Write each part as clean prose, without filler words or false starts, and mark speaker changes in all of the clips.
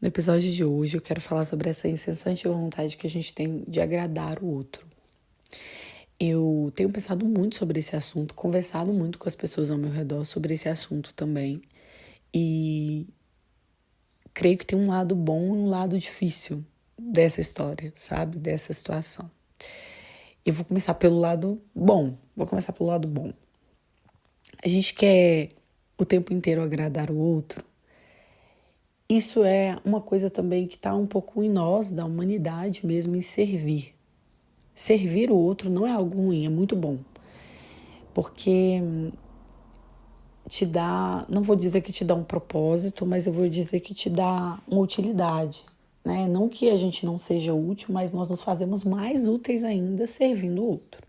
Speaker 1: No episódio de hoje eu quero falar sobre essa incessante vontade que a gente tem de agradar o outro. Eu tenho pensado muito sobre esse assunto, conversado muito com as pessoas ao meu redor sobre esse assunto também. E creio que tem um lado bom e um lado difícil dessa história, sabe? Dessa situação. Eu vou começar pelo lado bom. A gente quer o tempo inteiro agradar o outro. Isso é uma coisa também que está um pouco em nós, da humanidade mesmo, em servir. Servir o outro não é algo ruim, é muito bom. Porque te dá, não vou dizer que te dá um propósito, mas eu vou dizer que te dá uma utilidade, né? Não que a gente não seja útil, mas nós nos fazemos mais úteis ainda servindo o outro.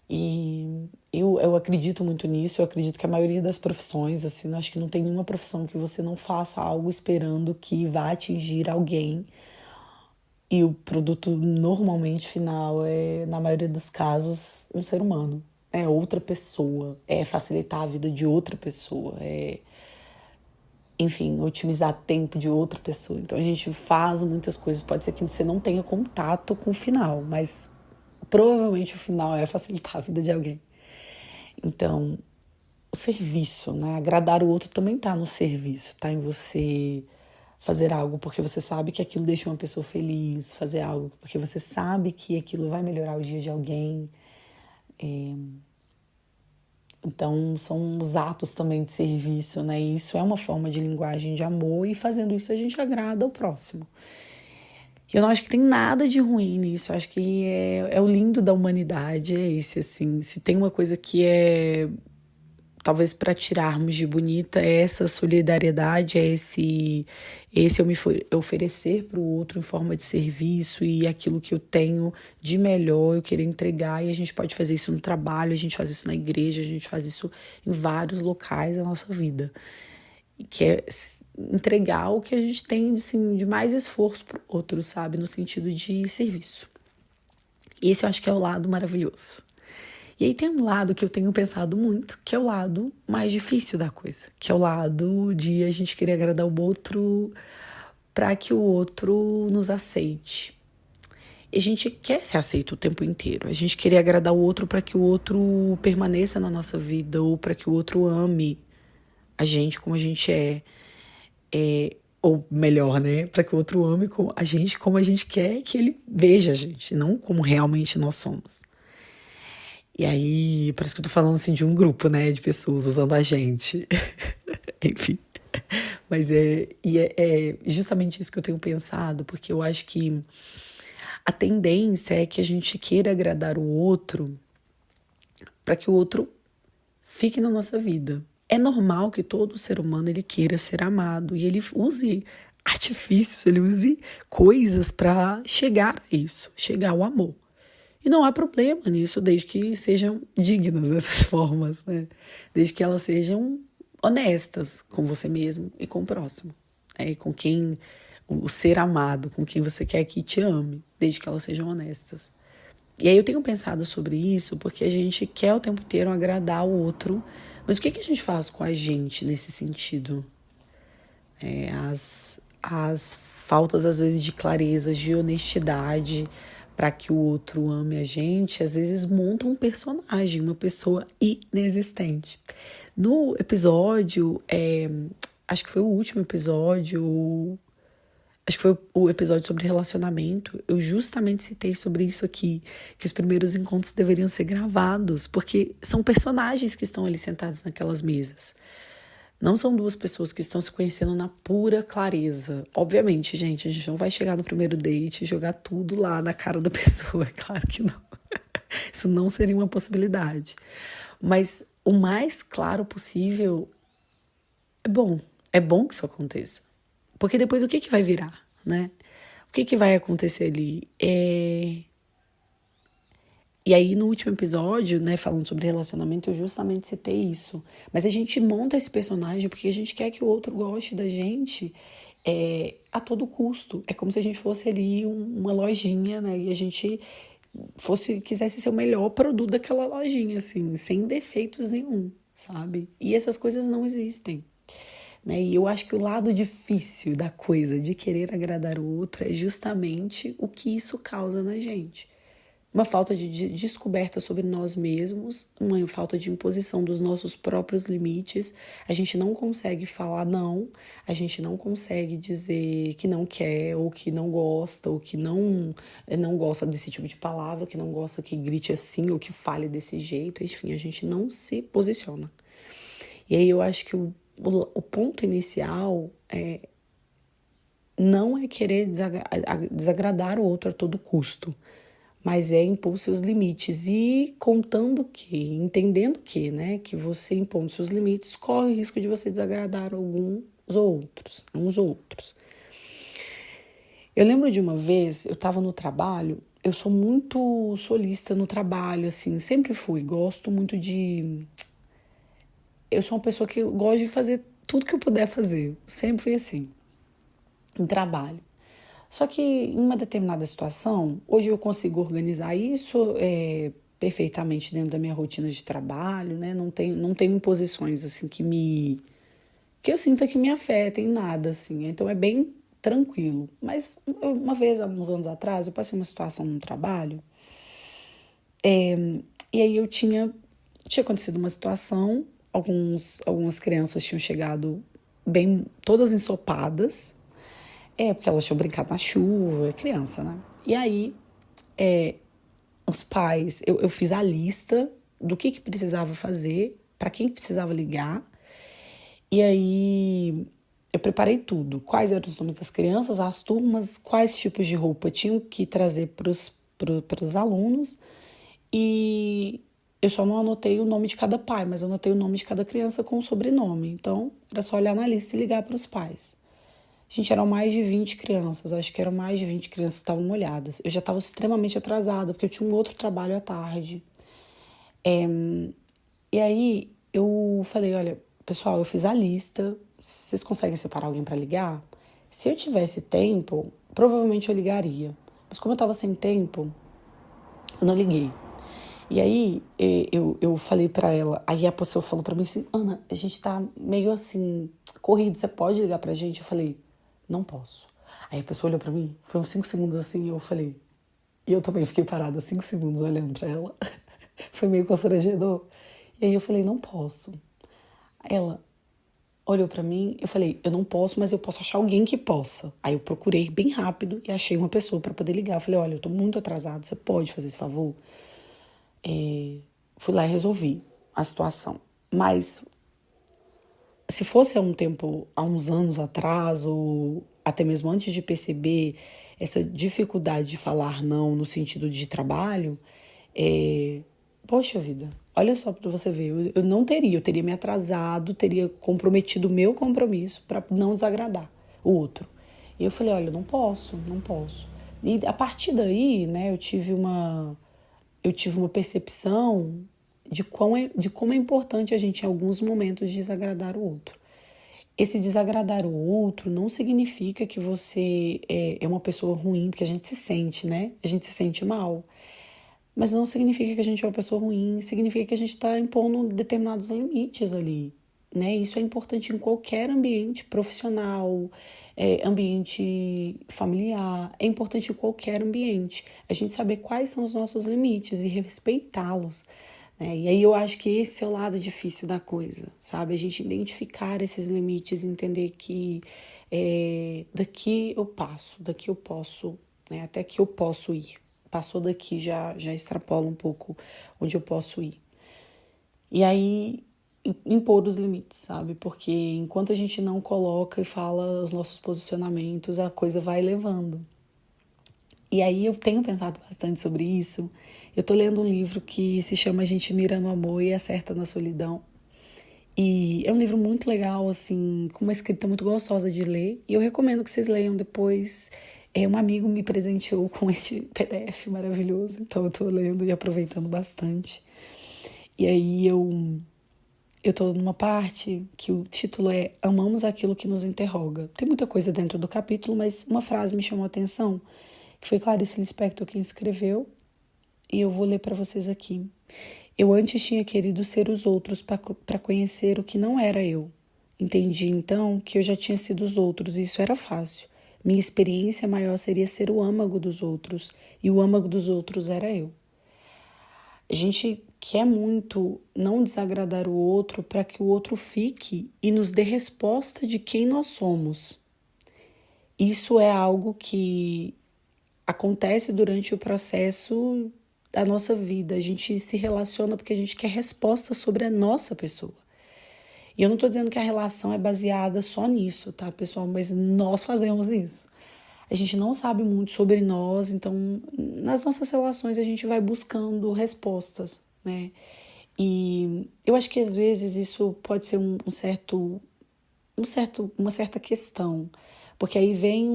Speaker 1: E eu acredito muito nisso, eu acredito que a maioria das profissões, assim, acho que não tem nenhuma profissão que você não faça algo esperando que vá atingir alguém. E o produto normalmente final é, na maioria dos casos, um ser humano. É outra pessoa, é facilitar a vida de outra pessoa, é, enfim, otimizar tempo de outra pessoa. Então a gente faz muitas coisas, pode ser que você não tenha contato com o final, mas provavelmente o final é facilitar a vida de alguém. Então, o serviço, né? Agradar o outro também tá no serviço, tá em você fazer algo porque você sabe que aquilo deixa uma pessoa feliz, fazer algo porque você sabe que aquilo vai melhorar o dia de alguém. Então, são os atos também de serviço, né? E isso é uma forma de linguagem de amor e fazendo isso a gente agrada o próximo. E eu não acho que tem nada de ruim nisso, eu acho que é o lindo da humanidade, é esse, assim. Se tem uma coisa que é talvez para tirarmos de bonita é essa solidariedade, é esse eu me oferecer para o outro em forma de serviço e aquilo que eu tenho de melhor eu querer entregar. E a gente pode fazer isso no trabalho, a gente faz isso na igreja, a gente faz isso em vários locais da nossa vida, que é entregar o que a gente tem assim, de mais esforço para o outro, sabe, no sentido de serviço. E esse eu acho que é o lado maravilhoso. E aí tem um lado que eu tenho pensado muito, que é o lado mais difícil da coisa, que é o lado de a gente querer agradar o outro para que o outro nos aceite. E a gente quer ser aceito o tempo inteiro, a gente querer agradar o outro para que o outro permaneça na nossa vida ou para que o outro ame a gente como a gente ou melhor, né, para que o outro ame a gente como a gente quer que ele veja a gente, não como realmente nós somos. E aí, por isso que eu tô falando assim de um grupo, né, de pessoas usando a gente. Enfim. Mas é justamente isso que eu tenho pensado, porque eu acho que a tendência é que a gente queira agradar o outro para que o outro fique na nossa vida. É normal que todo ser humano ele queira ser amado e ele use artifícios, ele use coisas para chegar a isso, chegar ao amor. E não há problema nisso, desde que sejam dignas essas formas, né? Desde que elas sejam honestas com você mesmo e com o próximo, né? E com quem, o ser amado, com quem você quer que te ame, desde que elas sejam honestas. E aí eu tenho pensado sobre isso porque a gente quer o tempo inteiro agradar o outro, mas o que a gente faz com a gente nesse sentido? As faltas, às vezes, de clareza, de honestidade para que o outro ame a gente, às vezes montam um personagem, uma pessoa inexistente. No episódio, acho que foi o último episódio, acho que foi o episódio sobre relacionamento, eu justamente citei sobre isso aqui, que os primeiros encontros deveriam ser gravados, porque são personagens que estão ali sentados naquelas mesas. Não são duas pessoas que estão se conhecendo na pura clareza. Obviamente, gente, a gente não vai chegar no primeiro date e jogar tudo lá na cara da pessoa. É claro que não. Isso não seria uma possibilidade. Mas o mais claro possível é bom. É bom que isso aconteça. Porque depois o que vai virar, né? O que vai acontecer ali? E aí, no último episódio, né, falando sobre relacionamento, eu justamente citei isso. Mas a gente monta esse personagem porque a gente quer que o outro goste da gente a todo custo. É como se a gente fosse ali uma lojinha, né, e a gente quisesse ser o melhor produto daquela lojinha, assim, sem defeitos nenhum, sabe? E essas coisas não existem. né? E eu acho que o lado difícil da coisa de querer agradar o outro é justamente o que isso causa na gente. Uma falta de descoberta sobre nós mesmos, uma falta de imposição dos nossos próprios limites. A gente não consegue falar não, a gente não consegue dizer que não quer, ou que não gosta, ou que não gosta desse tipo de palavra, ou que não gosta que grite assim, ou que fale desse jeito. Enfim, a gente não se posiciona. E aí eu acho que o ponto inicial não é querer desagradar o outro a todo custo, mas é impor seus limites e entendendo que, né, que você impondo seus limites corre o risco de você desagradar uns outros. Eu lembro de uma vez, eu estava no trabalho, eu sou muito solista no trabalho, assim, sempre fui, gosto muito de... Eu sou uma pessoa que gosta de fazer tudo que eu puder fazer, sempre fui assim, em trabalho. Só que em uma determinada situação, hoje eu consigo organizar isso perfeitamente dentro da minha rotina de trabalho, né? Não tenho imposições assim que eu sinta que me afetem nada, assim. Então é bem tranquilo. Mas uma vez, há uns anos atrás, eu passei uma situação no trabalho e aí tinha acontecido uma situação, algumas crianças tinham chegado bem, todas ensopadas, porque elas tinham brincado na chuva, criança, né? E aí, os pais, eu fiz a lista do que precisava fazer, para quem precisava ligar, e aí eu preparei tudo. Quais eram os nomes das crianças, as turmas, quais tipos de roupa tinham que trazer para os alunos, e eu só não anotei o nome de cada pai, mas eu anotei o nome de cada criança com o sobrenome. Então, era só olhar na lista e ligar para os pais. Gente, eram mais de 20 crianças, acho que eram mais de 20 crianças que estavam molhadas. Eu já estava extremamente atrasada, porque eu tinha um outro trabalho à tarde. E aí eu falei, olha, pessoal, eu fiz a lista, vocês conseguem separar alguém para ligar? Se eu tivesse tempo, provavelmente eu ligaria. Mas como eu estava sem tempo, eu não liguei. E aí eu falei para ela, aí a pessoa falou para mim assim, Ana, a gente tá meio assim, corrido, você pode ligar pra gente? Eu falei, não posso. Aí a pessoa olhou pra mim, foi uns 5 segundos assim, e eu falei... E eu também fiquei parada 5 segundos olhando pra ela. Foi meio constrangedor. E aí eu falei, não posso. Ela olhou pra mim, eu falei, eu não posso, mas eu posso achar alguém que possa. Aí eu procurei bem rápido e achei uma pessoa pra poder ligar. Eu falei, olha, eu tô muito atrasada, você pode fazer esse favor? Fui lá e resolvi a situação. Mas se fosse há uns anos atrás, ou até mesmo antes de perceber essa dificuldade de falar não no sentido de trabalho, poxa vida, olha só para você ver, eu não teria, eu teria me atrasado, teria comprometido o meu compromisso para não desagradar o outro. E eu falei, olha, não posso. E a partir daí, né, eu tive uma percepção de como é importante a gente, em alguns momentos, desagradar o outro. Esse desagradar o outro não significa que você é uma pessoa ruim, porque a gente se sente, né? A gente se sente mal. Mas não significa que a gente é uma pessoa ruim, significa que a gente está impondo determinados limites ali, né? Isso é importante em qualquer ambiente profissional, ambiente familiar, é importante em qualquer ambiente. A gente saber quais são os nossos limites e respeitá-los, né? E aí eu acho que esse é o lado difícil da coisa, sabe? A gente identificar esses limites, entender que daqui eu passo, daqui eu posso, né? Até que eu posso ir. Passou daqui, já extrapola um pouco onde eu posso ir. E aí, impor os limites, sabe? Porque enquanto a gente não coloca e fala os nossos posicionamentos, a coisa vai levando. E aí eu tenho pensado bastante sobre isso. Eu tô lendo um livro que se chama A Gente Mira no Amor e Acerta na Solidão. E é um livro muito legal, assim, com uma escrita muito gostosa de ler. E eu recomendo que vocês leiam depois. Um amigo me presenteou com este PDF maravilhoso, então eu tô lendo e aproveitando bastante. E aí eu tô numa parte que o título é Amamos Aquilo que Nos Interroga. Tem muita coisa dentro do capítulo, mas uma frase me chamou a atenção, que foi Clarice Lispector quem escreveu, e eu vou ler para vocês aqui. Eu antes tinha querido ser os outros para conhecer o que não era eu. Entendi, então, que eu já tinha sido os outros e isso era fácil. Minha experiência maior seria ser o âmago dos outros e o âmago dos outros era eu. A gente quer muito não desagradar o outro para que o outro fique e nos dê resposta de quem nós somos. Isso é algo que acontece durante o processo da nossa vida. A gente se relaciona porque a gente quer resposta sobre a nossa pessoa. E eu não estou dizendo que a relação é baseada só nisso, tá, pessoal? Mas nós fazemos isso. A gente não sabe muito sobre nós, então nas nossas relações a gente vai buscando respostas, né? E eu acho que às vezes isso pode ser uma certa questão, porque aí vem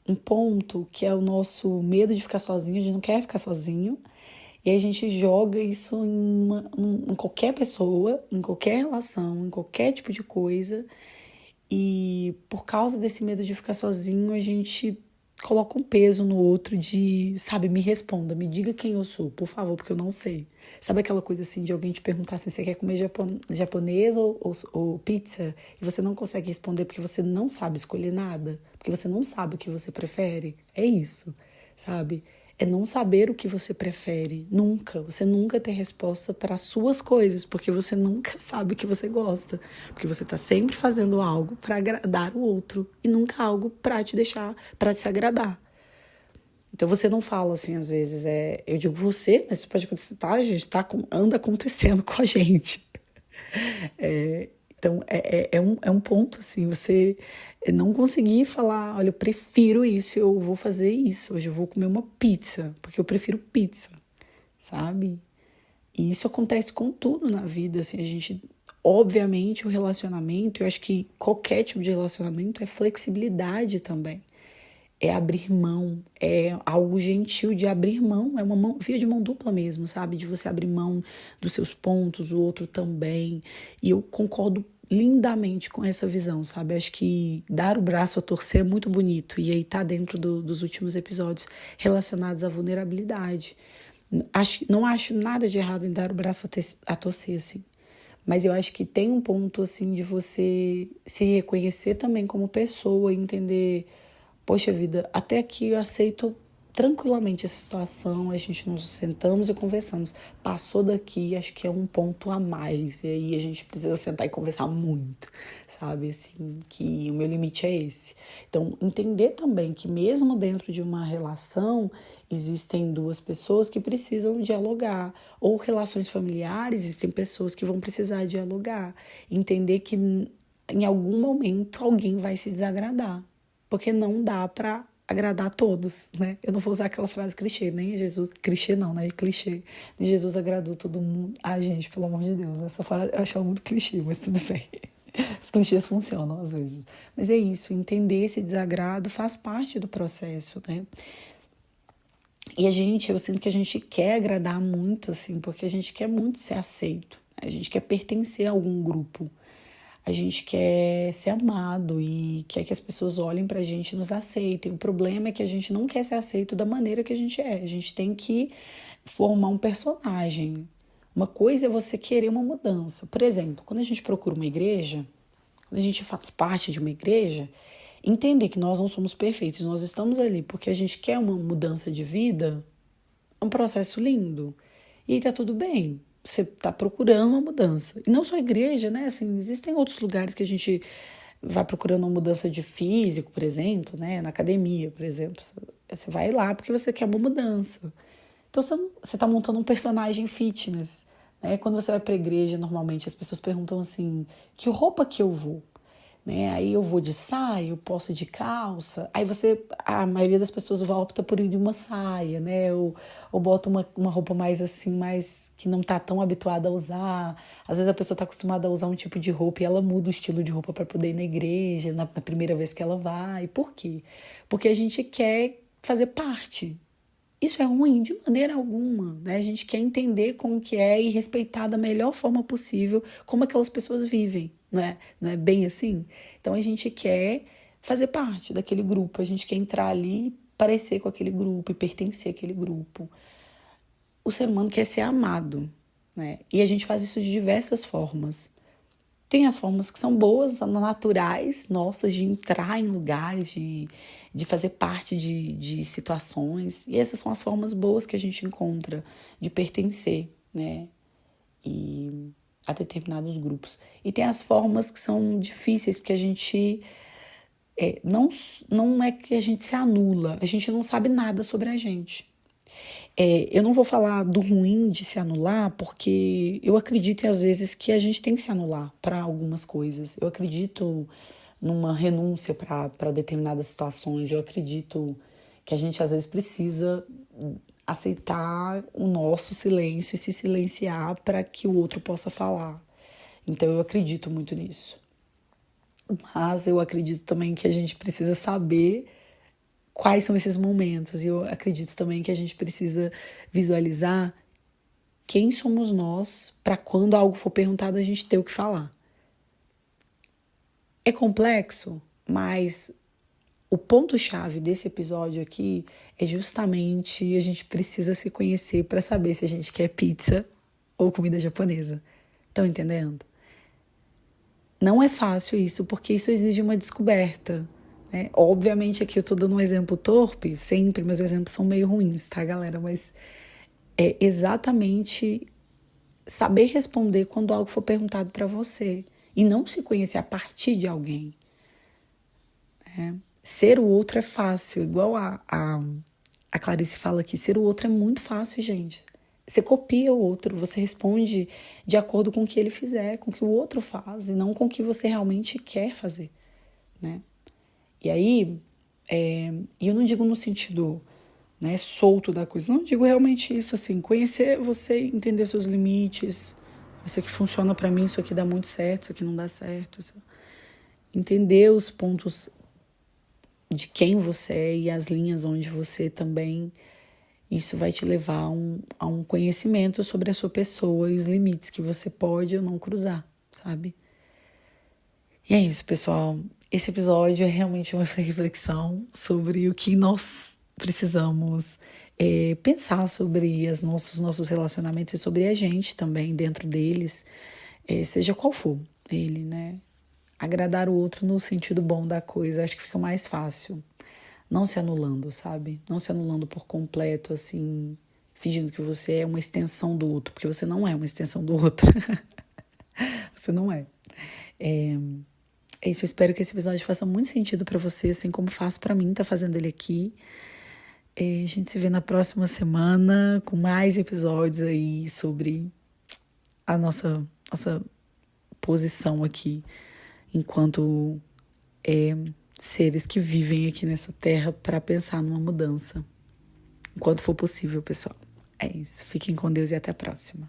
Speaker 1: um ponto que é o nosso medo de ficar sozinho, a gente não quer ficar sozinho, e aí a gente joga isso em qualquer pessoa, em qualquer relação, em qualquer tipo de coisa. E por causa desse medo de ficar sozinho, a gente coloca um peso no outro de, sabe, me responda, me diga quem eu sou, por favor, porque eu não sei. Sabe aquela coisa assim de alguém te perguntar assim, você quer comer japonês ou pizza? E você não consegue responder porque você não sabe escolher nada, porque você não sabe o que você prefere? É isso, sabe? É não saber o que você prefere. Nunca. Você nunca tem resposta para as suas coisas, porque você nunca sabe o que você gosta. Porque você está sempre fazendo algo para agradar o outro e nunca algo para te deixar, para te agradar. Então você não fala assim, às vezes, eu digo você, mas isso pode acontecer, tá, gente? Anda acontecendo com a gente. Então, é um ponto, assim, você não conseguir falar, olha, eu prefiro isso, eu vou fazer isso, hoje eu vou comer uma pizza, porque eu prefiro pizza, sabe? E isso acontece com tudo na vida, assim, a gente, obviamente, o relacionamento, eu acho que qualquer tipo de relacionamento é flexibilidade também. É abrir mão, é algo gentil de abrir mão, é uma via de mão dupla mesmo, sabe? De você abrir mão dos seus pontos, o outro também. E eu concordo lindamente com essa visão, sabe? Acho que dar o braço a torcer é muito bonito. E aí tá dentro dos últimos episódios relacionados à vulnerabilidade. Não acho nada de errado em dar o braço a torcer, assim. Mas eu acho que tem um ponto, assim, de você se reconhecer também como pessoa e entender, poxa vida, até aqui eu aceito tranquilamente essa situação, a gente nos sentamos e conversamos. Passou daqui, acho que é um ponto a mais. E aí a gente precisa sentar e conversar muito, sabe? Assim, que o meu limite é esse. Então, entender também que mesmo dentro de uma relação, existem duas pessoas que precisam dialogar. Ou relações familiares, existem pessoas que vão precisar dialogar. Entender que em algum momento alguém vai se desagradar. Porque não dá para agradar a todos, né? Eu não vou usar aquela frase clichê, nem Jesus, clichê não, né? Clichê. Nem Jesus agradou todo mundo. Ai, gente, pelo amor de Deus, essa frase eu acho ela muito clichê, mas tudo bem. Os clichês funcionam às vezes. Mas é isso, entender esse desagrado faz parte do processo, né? E eu sinto que a gente quer agradar muito, assim, porque a gente quer muito ser aceito. A gente quer pertencer a algum grupo. A gente quer ser amado e quer que as pessoas olhem pra gente e nos aceitem. O problema é que a gente não quer ser aceito da maneira que a gente é. A gente tem que formar um personagem. Uma coisa é você querer uma mudança. Por exemplo, quando a gente procura uma igreja, quando a gente faz parte de uma igreja, entender que nós não somos perfeitos, nós estamos ali porque a gente quer uma mudança de vida, é um processo lindo. E tá tudo bem. Você está procurando uma mudança. E não só a igreja, né? Assim, existem outros lugares que a gente vai procurando uma mudança de físico, por exemplo, né? Na academia, por exemplo. Você vai lá porque você quer uma mudança. Então você está montando um personagem fitness, né? Quando você vai para a igreja, normalmente as pessoas perguntam assim: que roupa que eu vou? Né? Aí eu vou de saia, eu posso ir de calça. Aí a maioria das pessoas opta por ir de uma saia, né? Ou bota uma roupa mais assim, mais que não tá tão habituada a usar. Às vezes a pessoa tá acostumada a usar um tipo de roupa e ela muda o estilo de roupa para poder ir na igreja, na primeira vez que ela vai. Por quê? Porque a gente quer fazer parte. Isso é ruim de maneira alguma, né? A gente quer entender como que é e respeitar da melhor forma possível como aquelas pessoas vivem, né? Não é bem assim? Então a gente quer fazer parte daquele grupo, a gente quer entrar ali e parecer com aquele grupo e pertencer àquele grupo. O ser humano quer ser amado, né? E a gente faz isso de diversas formas. Tem as formas que são boas, naturais, nossas, de entrar em lugares, de fazer parte de situações. E essas são as formas boas que a gente encontra de pertencer, né? E a determinados grupos. E tem as formas que são difíceis, porque a gente não é que a gente se anula, a gente não sabe nada sobre a gente. Eu não vou falar do ruim de se anular, porque eu acredito, às vezes, que a gente tem que se anular para algumas coisas. Eu acredito numa renúncia para determinadas situações. Eu acredito que a gente, às vezes, precisa aceitar o nosso silêncio e se silenciar para que o outro possa falar. Então, eu acredito muito nisso. Mas eu acredito também que a gente precisa saber quais são esses momentos. E eu acredito também que a gente precisa visualizar quem somos nós para quando algo for perguntado a gente ter o que falar. É complexo, mas o ponto-chave desse episódio aqui é justamente a gente precisa se conhecer para saber se a gente quer pizza ou comida japonesa. Estão entendendo? Não é fácil isso, porque isso exige uma descoberta. Obviamente aqui eu tô dando um exemplo torpe, sempre meus exemplos são meio ruins, tá, galera? Mas é exatamente saber responder quando algo for perguntado para você e não se conhecer a partir de alguém. Ser o outro é fácil, igual a Clarice fala aqui, ser o outro é muito fácil, gente. Você copia o outro, você responde de acordo com o que ele fizer, com o que o outro faz e não com o que você realmente quer fazer, né? E aí, eu não digo no sentido, né, solto da coisa, não digo realmente isso, assim, conhecer você, entender os seus limites, isso aqui funciona pra mim, isso aqui dá muito certo, isso aqui não dá certo, entender os pontos de quem você é e as linhas onde você também, isso vai te levar a um conhecimento sobre a sua pessoa e os limites que você pode ou não cruzar, sabe? E é isso, pessoal. Esse episódio é realmente uma reflexão sobre o que nós precisamos pensar sobre os nossos relacionamentos e sobre a gente também dentro deles, seja qual for ele, né? Agradar o outro no sentido bom da coisa, acho que fica mais fácil. Não se anulando, sabe? Não se anulando por completo, assim, fingindo que você é uma extensão do outro, porque você não é uma extensão do outro. Você não é. É isso, eu espero que esse episódio faça muito sentido pra você, assim como faz pra mim, tá fazendo ele aqui. A gente se vê na próxima semana com mais episódios aí sobre a nossa posição aqui enquanto seres que vivem aqui nessa terra para pensar numa mudança. Enquanto for possível, pessoal. É isso. Fiquem com Deus e até a próxima.